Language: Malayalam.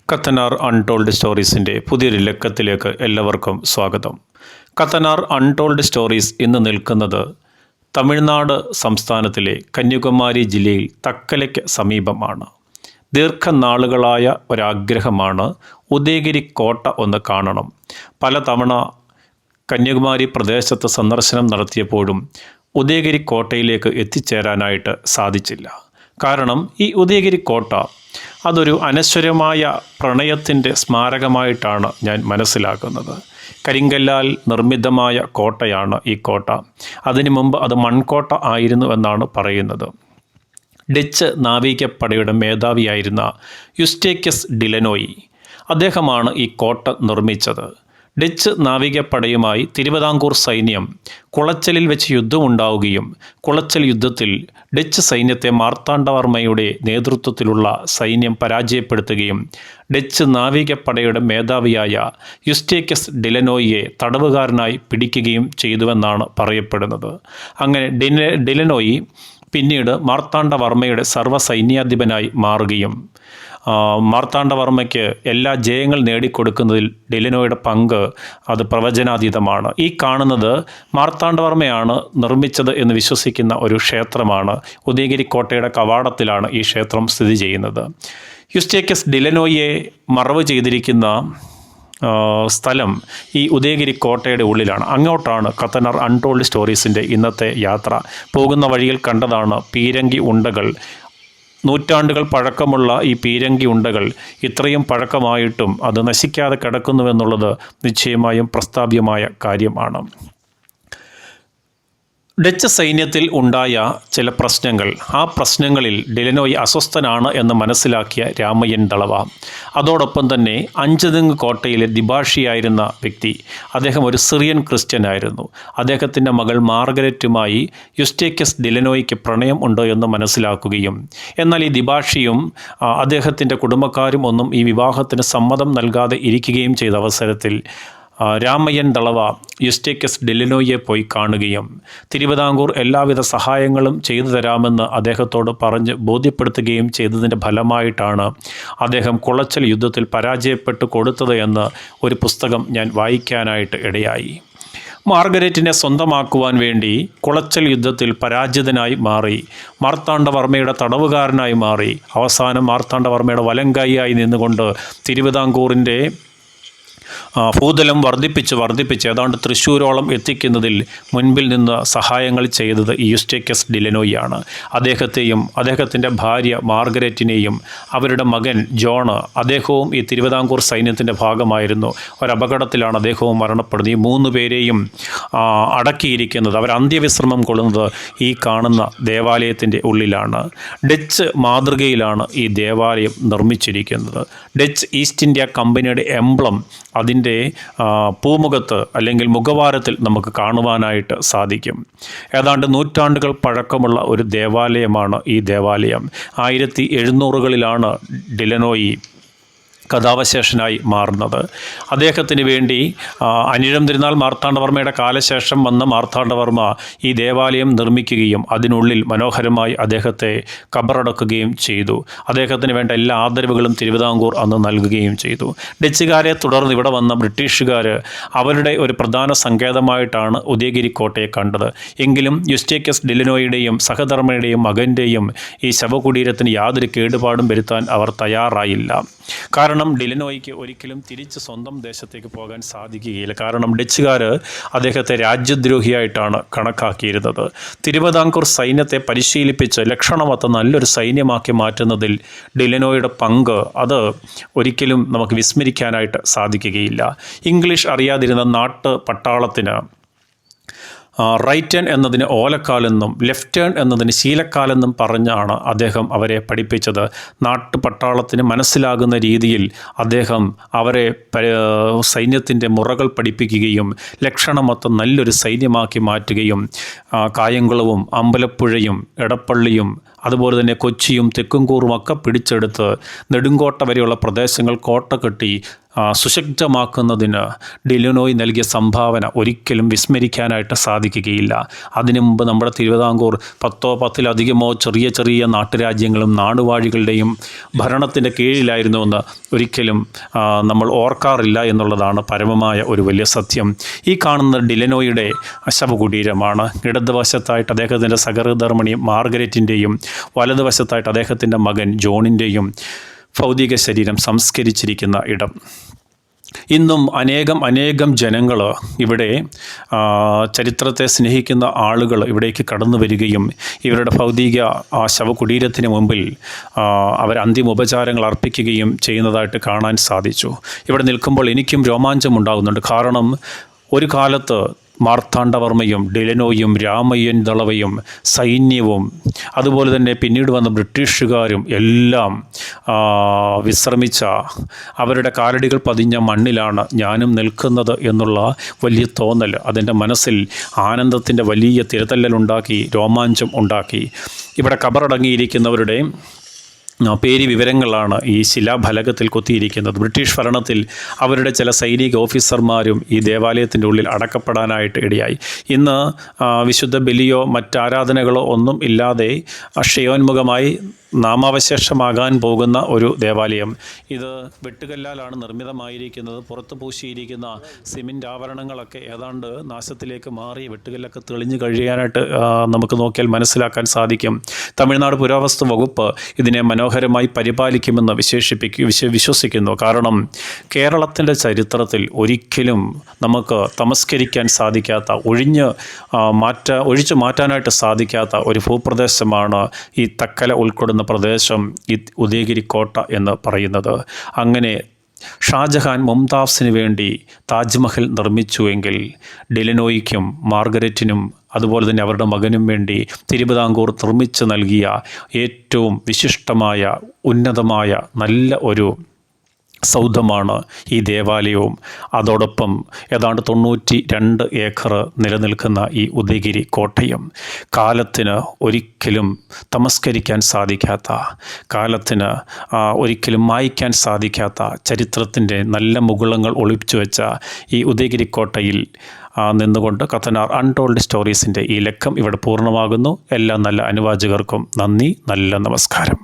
കത്തനാർ അൺടോൾഡ് സ്റ്റോറീസിൻ്റെ പുതിയൊരു ലക്കത്തിലേക്ക് എല്ലാവർക്കും സ്വാഗതം. കത്തനാർ അൺടോൾഡ് സ്റ്റോറീസ് ഇന്ന് നിൽക്കുന്നത് തമിഴ്നാട് സംസ്ഥാനത്തിലെ കന്യാകുമാരി ജില്ലയിൽ തക്കലയ്ക്ക് സമീപമാണ്. ദീർഘനാളുകളായ ഒരാഗ്രഹമാണ് ഉദയഗിരി കോട്ട ഒന്ന് കാണണം. പലതവണ കന്യാകുമാരി പ്രദേശത്ത് സന്ദർശനം നടത്തിയപ്പോഴും ഉദയഗിരി കോട്ടയിലേക്ക് എത്തിച്ചേരാനായിട്ട് സാധിച്ചില്ല. കാരണം ഈ ഉദയഗിരി കോട്ട അതൊരു അനശ്വരമായ പ്രണയത്തിൻ്റെ സ്മാരകമായിട്ടാണ് ഞാൻ മനസ്സിലാക്കുന്നത്. കരിങ്കല്ലാൽ നിർമ്മിതമായ കോട്ടയാണ് ഈ കോട്ട. അതിനു മുമ്പ് അത് മൺകോട്ട ആയിരുന്നു എന്നാണ് പറയുന്നത്. ഡച്ച് നാവികപ്പടയുടെ മേധാവിയായിരുന്ന യുസ്റ്റേക്കസ് ഡിലനോയി അദ്ദേഹമാണ് ഈ കോട്ട നിർമ്മിച്ചത്. ഡച്ച് നാവികപ്പടയുമായി തിരുവിതാംകൂർ സൈന്യം കുളച്ചലിൽ വെച്ച് യുദ്ധമുണ്ടാവുകയും കുളച്ചൽ യുദ്ധത്തിൽ ഡച്ച് സൈന്യത്തെ മാർത്താണ്ഡവർമ്മയുടെ നേതൃത്വത്തിലുള്ള സൈന്യം പരാജയപ്പെടുത്തുകയും ഡച്ച് നാവികപ്പടയുടെ മേധാവിയായ യുസ്റ്റേക്കസ് ഡിലനോയിയെ തടവുകാരനായി പിടിക്കുകയും ചെയ്തുവെന്നാണ് പറയപ്പെടുന്നത്. അങ്ങനെ ഡിലനോയി പിന്നീട് മാർത്താണ്ഡവർമ്മയുടെ സർവ്വസൈന്യാധിപനായി മാറുകയും മാർത്താണ്ഡവർമ്മയ്ക്ക് എല്ലാ ജയങ്ങൾ നേടിക്കൊടുക്കുന്നതിൽ ഡിലനോയുടെ പങ്ക് അത് പ്രവചനാതീതമാണ്. ഈ കാണുന്നത് മാർത്താണ്ഡവർമ്മയാണ് നിർമ്മിച്ചത് എന്ന് വിശ്വസിക്കുന്ന ഒരു ക്ഷേത്രമാണ്. ഉദയഗിരി കോട്ടയുടെ കവാടത്തിലാണ് ഈ ക്ഷേത്രം സ്ഥിതി ചെയ്യുന്നത്. യുസ്റ്റേക്കസ് ഡിലനോയിയെ മറവ് ചെയ്തിരിക്കുന്ന സ്ഥലം ഈ ഉദയഗിരി കോട്ടയുടെ ഉള്ളിലാണ്. അങ്ങോട്ടാണ് കത്തനാർ അൺടോൾഡ് സ്റ്റോറീസിൻ്റെ ഇന്നത്തെ യാത്ര. പോകുന്ന വഴിയിൽ കണ്ടതാണ് പീരങ്കി ഉണ്ടകൾ. നൂറ്റാണ്ടുകൾ പഴക്കമുള്ള ഈ പീരങ്കി ഉണ്ടകൾ ഇത്രയും പഴക്കമായിട്ടും അത് നശിക്കാതെ കിടക്കുന്നുവെന്നുള്ളത് നിശ്ചയമായും പ്രസ്താവ്യമായ കാര്യമാണ്. ഡച്ച് സൈന്യത്തിൽ ഉണ്ടായ ചില പ്രശ്നങ്ങൾ, ആ പ്രശ്നങ്ങളിൽ ഡിലനോയി അസ്വസ്ഥനാണ് എന്ന് മനസ്സിലാക്കിയ രാമയ്യൻ ദളവ, അതോടൊപ്പം തന്നെ അഞ്ചുതെങ്ങ് കോട്ടയിലെ ദിബാഷിയായിരുന്ന വ്യക്തി, അദ്ദേഹം ഒരു സിറിയൻ ക്രിസ്ത്യനായിരുന്നു. അദ്ദേഹത്തിൻ്റെ മകൾ മാർഗരറ്റുമായി യുസ്റ്റേക്കസ് ഡിലനോയിക്ക് പ്രണയം ഉണ്ടോ എന്ന് മനസ്സിലാക്കുകയും എന്നാൽ ഈ ദിബാഷിയും അദ്ദേഹത്തിൻ്റെ കുടുംബക്കാരും ഒന്നും ഈ വിവാഹത്തിന് സമ്മതം നൽകാതെ ഇരിക്കുകയും ചെയ്ത അവസരത്തിൽ രാമയ്യൻ ദളവ യുസ്റ്റേക്കസ് ഡിലനോയിയെ പോയി കാണുകയും തിരുവിതാംകൂർ എല്ലാവിധ സഹായങ്ങളും ചെയ്തു തരാമെന്ന് അദ്ദേഹത്തോട് പറഞ്ഞ് ബോധ്യപ്പെടുത്തുകയും ചെയ്തതിൻ്റെ ഫലമായിട്ടാണ് അദ്ദേഹം കുളച്ചൽ യുദ്ധത്തിൽ പരാജയപ്പെട്ടു കൊടുത്തത് എന്ന് ഒരു പുസ്തകം ഞാൻ വായിക്കാനായിട്ട് ഇടയായി. മാർഗരറ്റിനെ സ്വന്തമാക്കുവാൻ വേണ്ടി കുളച്ചൽ യുദ്ധത്തിൽ പരാജിതനായി മാറി, മാർത്താണ്ഡവർമ്മയുടെ തടവുകാരനായി മാറി, അവസാനം മാർത്താണ്ഡവർമ്മയുടെ വലങ്കൈയായി നിന്നുകൊണ്ട് തിരുവിതാംകൂറിൻ്റെ ഭൂതലം വർദ്ധിപ്പിച്ച് ഏതാണ്ട് തൃശ്ശൂരോളം എത്തിക്കുന്നതിൽ മുൻപിൽ നിന്ന് സഹായങ്ങൾ ചെയ്തത് ഈ യുസ്റ്റേക്കസ് ഡിലനോയിയാണ്. അദ്ദേഹത്തെയും അദ്ദേഹത്തിൻ്റെ ഭാര്യ മാർഗരറ്റിനെയും അവരുടെ മകൻ ജോണ്, അദ്ദേഹവും ഈ തിരുവിതാംകൂർ സൈന്യത്തിൻ്റെ ഭാഗമായിരുന്നു. ഒരപകടത്തിലാണ് അദ്ദേഹവും മരണപ്പെടുന്നത്. ഈ 3 പേരെയും അടക്കിയിരിക്കുന്നത്, അവർ അന്ത്യവിശ്രമം കൊള്ളുന്നത് ഈ കാണുന്ന ദേവാലയത്തിൻ്റെ ഉള്ളിലാണ്. ഡച്ച് മാതൃകയിലാണ് ഈ ദേവാലയം നിർമ്മിച്ചിരിക്കുന്നത്. ഡച്ച് ഈസ്റ്റ് ഇന്ത്യ കമ്പനിയുടെ എംബ്ലം അതിൻ്റെ പൂമുഖത്ത് അല്ലെങ്കിൽ മുഖവാരത്തിൽ നമുക്ക് കാണുവാനായിട്ട് സാധിക്കും. ഏതാണ്ട് നൂറ്റാണ്ടുകൾ പഴക്കമുള്ള ഒരു ദേവാലയമാണ് ഈ ദേവാലയം. 1700കളിലാണ് ഡിലനോയി കഥാവശേഷനായി മാറുന്നത്. അദ്ദേഹത്തിന് വേണ്ടി അനിഴം തിരുനാൾ മാർത്താണ്ഡവർമ്മയുടെ കാലശേഷം വന്ന മാർത്താണ്ഡവർമ്മ ഈ ദേവാലയം നിർമ്മിക്കുകയും അതിനുള്ളിൽ മനോഹരമായി അദ്ദേഹത്തെ കബറടക്കുകയും ചെയ്തു. അദ്ദേഹത്തിന് വേണ്ട എല്ലാ ആദരവുകളും തിരുവിതാംകൂർ അന്ന് നൽകുകയും ചെയ്തു. ഡച്ചുകാരെ തുടർന്ന് ഇവിടെ വന്ന ബ്രിട്ടീഷുകാർ അവരുടെ ഒരു പ്രധാന സങ്കേതമായിട്ടാണ് ഉദയഗിരി കോട്ടയെ കണ്ടത്. എങ്കിലും യുസ്റ്റേക്കസ് ഡിലനോയുടെയും സഹധർമ്മയുടെയും മകൻ്റെയും ഈ ശവകുടീരത്തിന് യാതൊരു കേടുപാടും വരുത്താൻ അവർ തയ്യാറായില്ല. കാരണം ഡിലനോയിക്ക് ഒരിക്കലും തിരിച്ച് സ്വന്തം ദേശത്തേക്ക് പോകാൻ സാധിക്കുകയില്ല. കാരണം ഡച്ചുകാർ അദ്ദേഹത്തെ രാജ്യദ്രോഹിയായിട്ടാണ് കണക്കാക്കിയിരുന്നത്. തിരുവിതാംകൂർ സൈന്യത്തെ പരിശീലിപ്പിച്ച് ലക്ഷണമൊത്ത നല്ലൊരു സൈന്യമാക്കി മാറ്റുന്നതിൽ ഡിലനോയുടെ പങ്ക് അത് ഒരിക്കലും നമുക്ക് വിസ്മരിക്കാനായിട്ട് സാധിക്കുകയില്ല. ഇംഗ്ലീഷ് അറിയാതിരുന്ന നാട്ട് പട്ടാളത്തിന് റൈറ്റ് ടേൺ എന്നതിന് ഓലക്കാലെന്നും ലെഫ്റ്റ് ടേൺ എന്നതിന് ശീലക്കാലെന്നും പറഞ്ഞാണ് അദ്ദേഹം അവരെ പഠിപ്പിച്ചത്. നാട്ടുപട്ടാളത്തിന് മനസ്സിലാകുന്ന രീതിയിൽ അദ്ദേഹം അവരെ സൈന്യത്തിൻ്റെ മുറകൾ പഠിപ്പിക്കുകയും ലക്ഷണമൊത്ത നല്ലൊരു സൈന്യമാക്കി മാറ്റുകയും കായംകുളവും അമ്പലപ്പുഴയും എടപ്പള്ളിയും അതുപോലെ തന്നെ കൊച്ചിയും തെക്കുംകൂറും ഒക്കെ പിടിച്ചെടുത്ത് നെടുങ്കോട്ട വരെയുള്ള പ്രദേശങ്ങൾ കോട്ട കെട്ടി സുശക്തമാക്കുന്നതിന് ഡെലനോയ് നൽകിയ സംഭാവന ഒരിക്കലും വിസ്മരിക്കാനായിട്ട് സാധിക്കുകയില്ല. അതിനു മുമ്പ് നമ്മുടെ തിരുവിതാംകൂർ 10 ചെറിയ ചെറിയ നാട്ടുരാജ്യങ്ങളും നാടുവാഴികളുടെയും ഭരണത്തിൻ്റെ കീഴിലായിരുന്നുവെന്ന് ഒരിക്കലും നമ്മൾ ഓർക്കാറില്ല എന്നുള്ളതാണ് പരമമായ ഒരു വലിയ സത്യം. ഈ കാണുന്ന ഡെലനോയുടെ ശവകുടീരമാണ്. ഇടതുവശത്തായിട്ട് അദ്ദേഹത്തിൻ്റെ സഹധർമ്മിണി മാർഗരറ്റിൻ്റെയും വലതുവശത്തായിട്ട് അദ്ദേഹത്തിൻ്റെ മകൻ ജോണിൻ്റെയും ഭൗതിക ശരീരം സംസ്കരിച്ചിരിക്കുന്ന ഇടം. ഇന്നും അനേകം ജനങ്ങൾ ഇവിടെ ചരിത്രത്തെ സ്നേഹിക്കുന്ന ആളുകൾ ഇവിടേക്ക് കടന്നു വരികയും ഇവരുടെ ഭൗതിക ശവകുടീരത്തിന് മുമ്പിൽ അവർ അന്തിമോപചാരങ്ങൾ അർപ്പിക്കുകയും ചെയ്യുന്നതായിട്ട് കാണാൻ സാധിച്ചു. ഇവിടെ നിൽക്കുമ്പോൾ എനിക്കും രോമാഞ്ചമുണ്ടാകുന്നുണ്ട്. കാരണം ഒരു കാലത്ത് മാർത്താണ്ഡവർമ്മയും ഡെലനോയും രാമയ്യൻ ദളവയും സൈന്യവും അതുപോലെ തന്നെ പിന്നീട് വന്ന ബ്രിട്ടീഷുകാരും എല്ലാം വിശ്രമിച്ച അവരുടെ കാലടികൾ പതിഞ്ഞ മണ്ണിലാണ് ഞാനും നിൽക്കുന്നത് എന്നുള്ള വലിയ തോന്നൽ അതെൻ്റെ മനസ്സിൽ ആനന്ദത്തിൻ്റെ വലിയ തിരതല്ലലുണ്ടാക്കി, രോമാഞ്ചം ഉണ്ടാക്കി. ഇവിടെ കബറടങ്ങിയിരിക്കുന്നവരുടെ പേര് വിവരങ്ങളാണ് ഈ ശിലാഫലകത്തിൽ കൊത്തിയിരിക്കുന്നത്. ബ്രിട്ടീഷ് ഭരണത്തിൽ അവരുടെ ചില സൈനിക ഓഫീസർമാരും ഈ ദേവാലയത്തിൻ്റെ ഉള്ളിൽ അടക്കപ്പെടാനായിട്ട് ഇടയായി. ഇന്ന് വിശുദ്ധ ബലിയോ മറ്റാരാധനകളോ ഒന്നും ഇല്ലാതെ ക്ഷയോന്മുഖമായി നാമാവശേഷമാകാൻ പോകുന്ന ഒരു ദേവാലയം. ഇത് വെട്ടുകല്ലാലാണ് നിർമ്മിതമായിരിക്കുന്നത്. പുറത്ത് പൂശിയിരിക്കുന്ന സിമെൻ്റ് ആവരണങ്ങളൊക്കെ ഏതാണ്ട് നാശത്തിലേക്ക് മാറി വെട്ടുകല്ലൊക്കെ തെളിഞ്ഞു കഴിയാനായിട്ട് നമുക്ക് നോക്കിയാൽ മനസ്സിലാക്കാൻ സാധിക്കും. തമിഴ്നാട് പുരാവസ്തു വകുപ്പ് ഇതിനെ മനോഹരമായി പരിപാലിക്കുമെന്ന് വിശ്വസിക്കുന്നു. കാരണം കേരളത്തിൻ്റെ ചരിത്രത്തിൽ ഒരിക്കലും നമുക്ക് തമസ്കരിക്കാൻ സാധിക്കാത്ത, ഒഴിച്ചു മാറ്റാനായിട്ട് സാധിക്കാത്ത ഒരു ഭൂപ്രദേശമാണ് ഈ തക്കല ഉൾക്കൊള്ളുന്ന പ്രദേശം, ഈ ഉദയഗിരി കോട്ട എന്ന് പറയുന്നത്. അങ്ങനെ ഷാജഹാൻ മുംതാസിന് വേണ്ടി താജ്മഹൽ നിർമ്മിച്ചുവെങ്കിൽ ഡെലനോയ്ക്കും മാർഗരറ്റിനും അതുപോലെ തന്നെ അവരുടെ മകനും വേണ്ടി തിരുവിതാംകൂർ നിർമ്മിച്ചു നൽകിയ ഏറ്റവും വിശിഷ്ടമായ ഉന്നതമായ നല്ല ഒരു സൗധമാണ് ഈ ദേവാലയവും. അതോടൊപ്പം ഏതാണ്ട് 92 ഏക്കർ നിലനിൽക്കുന്ന ഈ ഉദയഗിരി കോട്ടയും കാലത്തിന് ഒരിക്കലും തമസ്കരിക്കാൻ സാധിക്കാത്ത, കാലത്തിന് ഒരിക്കലും മായ്ക്കാൻ സാധിക്കാത്ത ചരിത്രത്തിൻ്റെ നല്ല മുകുളങ്ങൾ ഒളിപ്പിച്ചു വെച്ച ഈ ഉദയഗിരി കോട്ടയിൽ നിന്നുകൊണ്ട് കത്തനാർ അൺടോൾഡ് സ്റ്റോറീസിൻ്റെ ഈ ലക്കം ഇവിടെ പൂർണ്ണമാകുന്നു. എല്ലാ നല്ല അനുവാചകർക്കും നന്ദി, നല്ല നമസ്കാരം.